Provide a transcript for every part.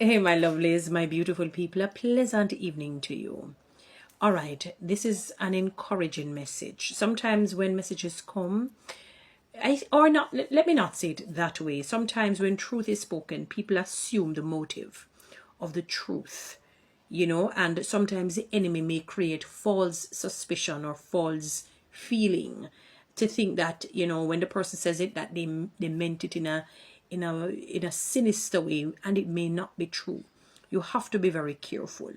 Hey, my lovelies, my beautiful people, a pleasant evening to you. All right, this is an encouraging message. Sometimes when messages come, or not, let me not say it that way. Sometimes when truth is spoken, people assume the motive of the truth, and sometimes the enemy may create false suspicion or false feeling to think that, when the person says it, that they meant it in a sinister way, and it may not be true. You have to be very careful,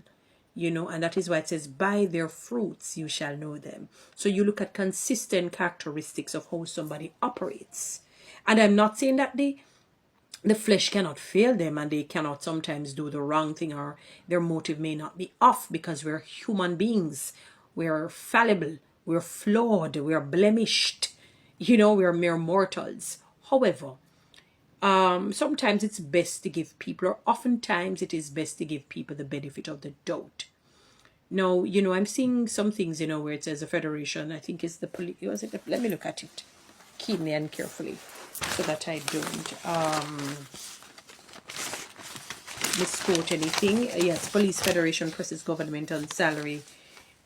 and that is why it says, by their fruits you shall know them. So you look at consistent characteristics of how somebody operates. And I'm not saying that the flesh cannot fail them and they cannot sometimes do the wrong thing, or their motive may not be off, because we're human beings. We're fallible, we're flawed, we're blemished, we're mere mortals. However, sometimes it's best to give people, or oftentimes it is best to give people the benefit of the doubt. Now, I'm seeing some things, where it says the Federation, I think it's the police, let me look at it keenly and carefully so that I don't misquote anything. Yes, Police Federation presses government on salary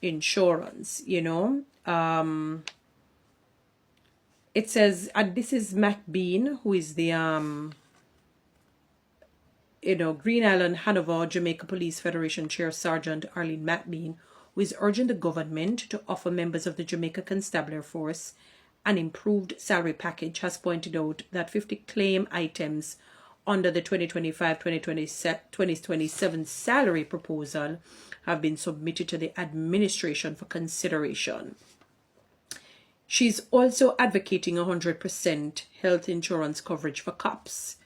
insurance, It says, and this is Mac Bean, who is the Green Island, Hanover, Jamaica Police Federation Chair Sergeant Arlene McBean, who is urging the government to offer members of the Jamaica Constabulary Force an improved salary package, has pointed out that 50 claim items under the 2025-2027 salary proposal have been submitted to the administration for consideration. She's also advocating 100% health insurance coverage for cops.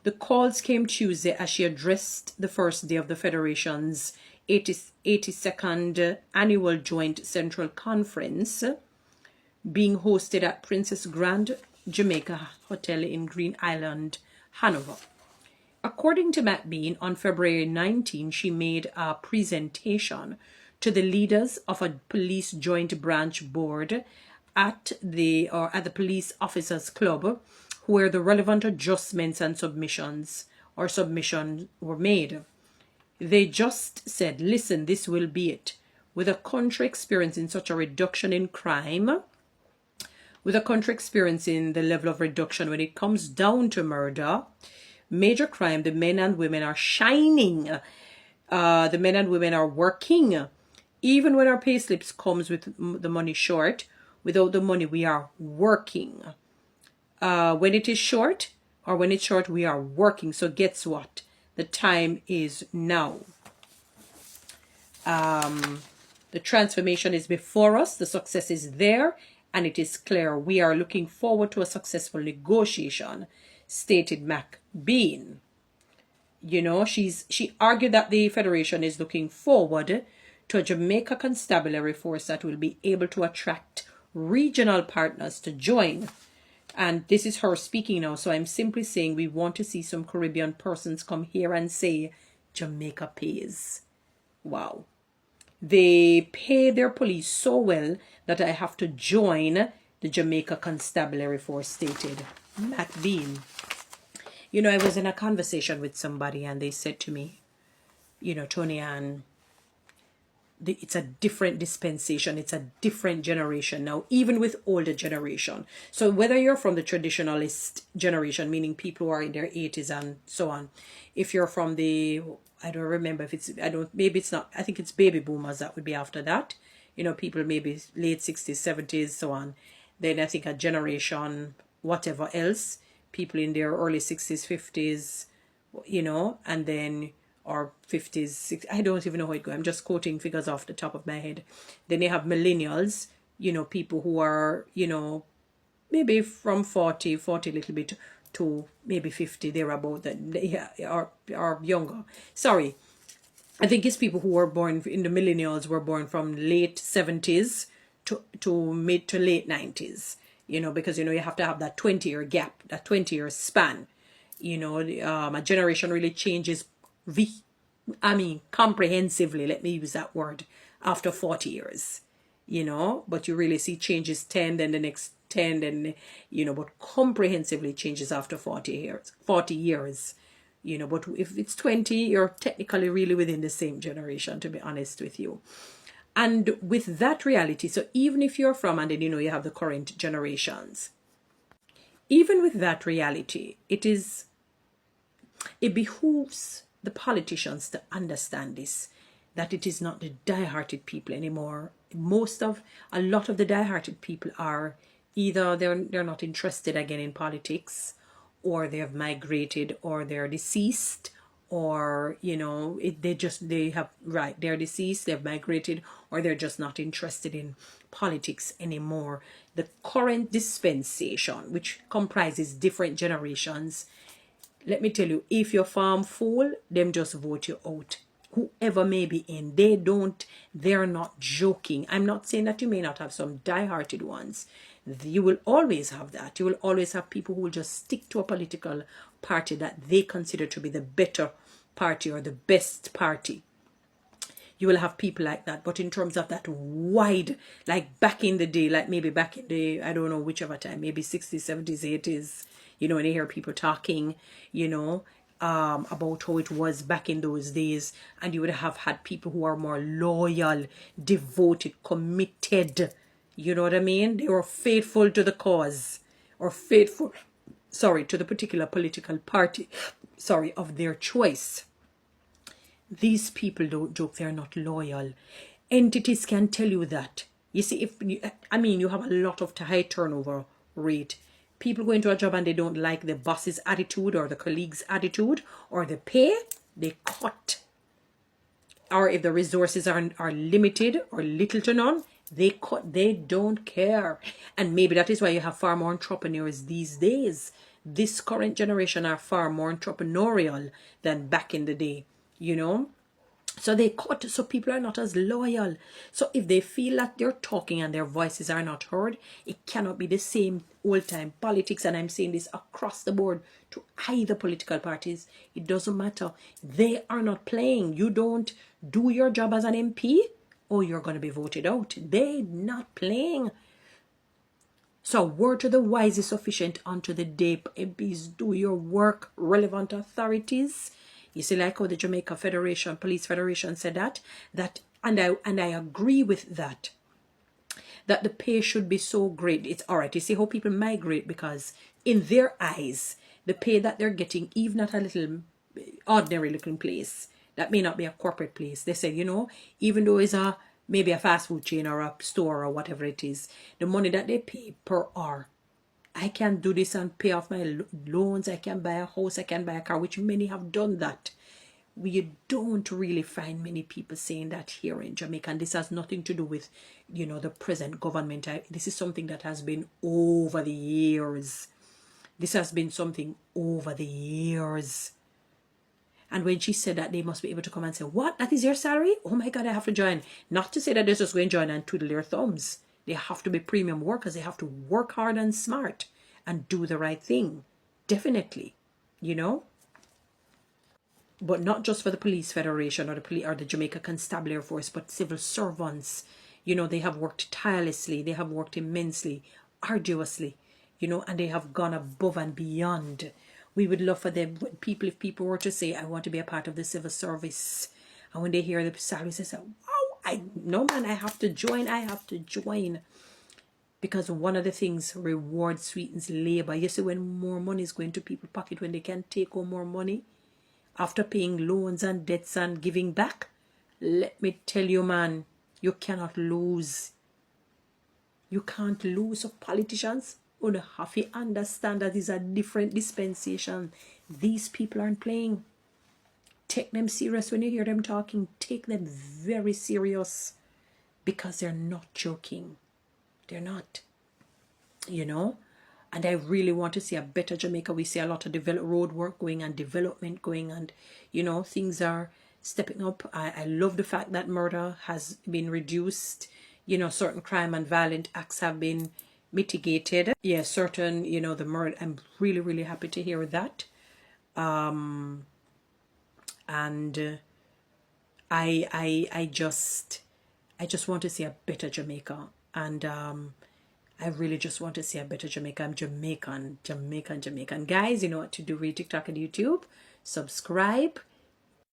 The calls came Tuesday as she addressed the first day of the Federation's 82nd Annual Joint Central Conference, being hosted at Princess Grand Jamaica Hotel in Green Island, Hanover. According to Matt Bean, on February 19, she made a presentation to the leaders of a police joint branch board at the Police Officers Club, where the relevant adjustments and submissions were made. They just said, listen, this will be it. With a country experiencing such a reduction in crime, with a country experiencing the level of reduction when it comes down to murder, major crime, the men and women are shining. The men and women are working. Even when our pay slips comes with the money short, without the money, we are working. When it is short, or when it's short, we are working. So guess what? The time is now. The transformation is before us. The success is there, and it is clear. We are looking forward to a successful negotiation, stated Mac Bean. She argued that the Federation is looking forward to a Jamaica Constabulary Force that will be able to attract regional partners to join. And this is her speaking now, so I'm simply saying we want to see some Caribbean persons come here and say, Jamaica pays. Wow. They pay their police so well that I have to join the Jamaica Constabulary Force, stated Matt Bean. I was in a conversation with somebody and they said to me, Toni-Ann, it's a different dispensation. It's a different generation now, even with older generation. So whether you're from the traditionalist generation, meaning people who are in their 80s and so on, if you're from the, I don't remember if it's, maybe it's not, I think it's baby boomers that would be after that. People maybe late 60s, 70s, so on. Then I think a generation, whatever else, people in their early 60s, 50s, and then or 50s, 60s, I don't even know how it goes. I'm just quoting figures off the top of my head. Then you have millennials, people who are, maybe from 40 a little bit to maybe 50, they're about that, or younger. Sorry. I think it's people who were born in the millennials were born from late 70s to mid to late 90s, because, you have to have that 20-year gap, that 20-year span. A generation really changes comprehensively, let me use that word, after 40 years, but you really see changes 10, then the next 10, then, but comprehensively changes after 40 years. you know, but if it's 20, you're technically really within the same generation, to be honest with you. And with that reality, so even if you're from, and then, you know, you have the current generations, even with that reality, it behooves the politicians to understand this, that it is not the die-hearted people anymore. A lot of the die-hearted people are either they're not interested again in politics, or they have migrated, or they're deceased, or, you know, they're deceased, they've migrated, or they're just not interested in politics anymore. The current dispensation, which comprises different generations, let me tell you, if your farm full, them just vote you out. Whoever may be in, they're not joking. I'm not saying that you may not have some die-hearted ones. You will always have that. You will always have people who will just stick to a political party that they consider to be the better party or the best party. You will have people like that. But in terms of that wide, like back in the day, like maybe back in the, I don't know, whichever time, maybe 60s, 70s, 80s, you know, when you hear people talking, you know, about how it was back in those days, and you would have had people who are more loyal, devoted, committed, you know what I mean? They were faithful to the cause, or faithful, to the particular political party, of their choice. These people don't joke, they're not loyal. Entities can tell you that. You see, you have a lot of high turnover rate. People go into a job and they don't like the boss's attitude or the colleague's attitude or the pay, they cut. Or if the resources are limited or little to none, they cut. They don't care. And maybe that is why you have far more entrepreneurs these days. This current generation are far more entrepreneurial than back in the day, you know. So they cut, so people are not as loyal. So if they feel that they're talking and their voices are not heard, it cannot be the same old-time politics. And I'm saying this across the board to either political parties. It doesn't matter. They are not playing. You don't do your job as an MP, or you're going to be voted out. They're not playing. So word to the wise is sufficient unto the day. MPs, do your work. Relevant authorities. You see, like how the Jamaica Federation, Police Federation said and I agree with that the pay should be so great. It's all right. You see how people migrate, because in their eyes, the pay that they're getting, even at a little ordinary looking place, that may not be a corporate place, they say, you know, even though it's maybe a fast food chain or a store or whatever it is, the money that they pay per hour, I can do this and pay off my loans. I can buy a house. I can buy a car, which many have done that. We don't really find many people saying that here in Jamaica. And this has nothing to do with, you know, the present government. This is something that has been over the years. This has been something over the years. And when she said that, they must be able to come and say, what? That is your salary? Oh my God, I have to join. Not to say that they're just going to join and twiddle their thumbs. They have to be premium workers. They have to work hard and smart and do the right thing. Definitely, you know. But not just for the Police Federation or the Jamaica Constabulary Force, but civil servants. You know, they have worked tirelessly. They have worked immensely, arduously, you know, and they have gone above and beyond. We would love for them, if people were to say, I want to be a part of the civil service, and when they hear the salaries, they say, wow, no man, I have to join. Because one of the things, reward sweetens labor. You see, when more money is going to people's pocket, when they can take home more money after paying loans and debts and giving back, let me tell you, man, you cannot lose. You can't lose. Of politicians, you have to understand that these are different dispensation. These people aren't playing. Take them serious when you hear them talking. Take them very serious, because they're not joking. They're not, you know. And I really want to see a better Jamaica. We see a lot of road work going and development going, and, you know, things are stepping up. I love the fact that murder has been reduced. You know, certain crime and violent acts have been mitigated. Yeah, certain, you know, the murder. I'm really, really happy to hear that. And I just want to see a better Jamaica. And I really just want to see a better Jamaica. I'm Jamaican. Guys, you know what to do. Read TikTok and YouTube. subscribe,